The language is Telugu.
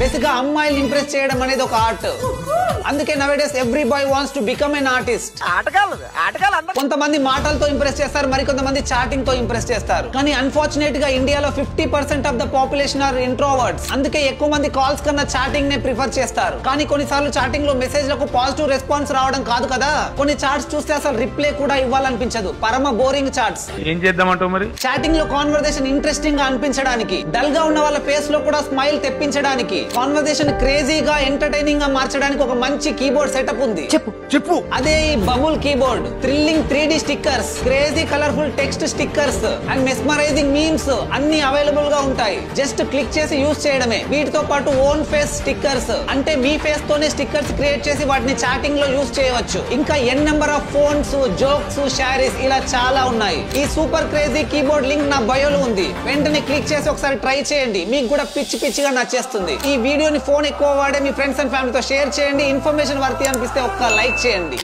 బేసిక్ గా అమ్మాయిలు ఇంప్రెస్ చేయడం అనేది ఒక ఆర్ట్. అందుకే nowadays every bye wants to become an artist. కొంతమంది మాటలతో ఇంప్రెస్ చేస్తారు, మరి కొంతమంది చాటింగ్ తో ఇంప్రెస్ చేస్తారు. కానీ అన్ఫార్చునేట్ గా ఇండియాలో 50% of the population are introverts. అందుకే ఎక్కువ మంది కాల్స్ కన్నా చాటింగ్ నే ప్రిఫర్ చేస్తారు. కానీ కొన్నిసార్లు చాటింగ్ లో మెసేజ్ లకు పాజిటివ్ రెస్పాన్స్ రావడం కాదు కదా, కొన్ని చాట్స్ చూస్తే అసలు రిప్లై కూడా ఇవ్వాలనిపించదు. పరమ బోరింగ్ చాట్స్. ఏం చేద్దామంటావు మరి? చాటింగ్ లో కాన్వర్సేషన్ ఇంట్రెస్టింగ్ గా అనిపించడానికి, డల్ గా ఉన్న వాళ్ళ ఫేస్ లో కూడా స్మైల్ తెప్పించడానికి, కాన్వర్సేషన్ క్రేజీగా ఎంటర్టైనింగ్ గా మార్చడానికి ఒక మంచి కీబోర్డ్ సెటప్ ఉంది. చెప్పు. అదే ఈ bubble keyboard. Thrilling 3D stickers, crazy colourful text stickers and mesmerising memes అన్ని అవైలబుల్ గా ఉంటాయి. జస్ట్ క్లిక్ చేసి యూజ్ చేయడమే. వీటితో పాటు ఓన్ ఫేస్ స్టిక్కర్స్, అంటే మీ ఫేస్ తోనే స్టిక్కర్స్ క్రియేట్ చేసి వాటిని చాటింగ్ లో యూజ్ చేయవచ్చు. ఇంకా n number of phones, jokes, షారీస్ ఇలా చాలా ఉన్నాయి. ఈ సూపర్ క్రేజీ కీబోర్డ్ లింక్ నా బయోలో ఉంది. వెంటనే క్లిక్ చేసి ఒకసారి ట్రై చేయండి, మీకు కూడా పిచ్చిగా నచ్చేస్తుంది. ఈ వీడియోని ఫోన్ ఎక్కువ వాడే మీ ఫ్రెండ్స్ అండ్ ఫ్యామిలీతో షేర్ చేయండి. ఇన్ఫర్మేషన్ వర్తి అనిపిస్తే ఒక్క లైక్ చేయండి.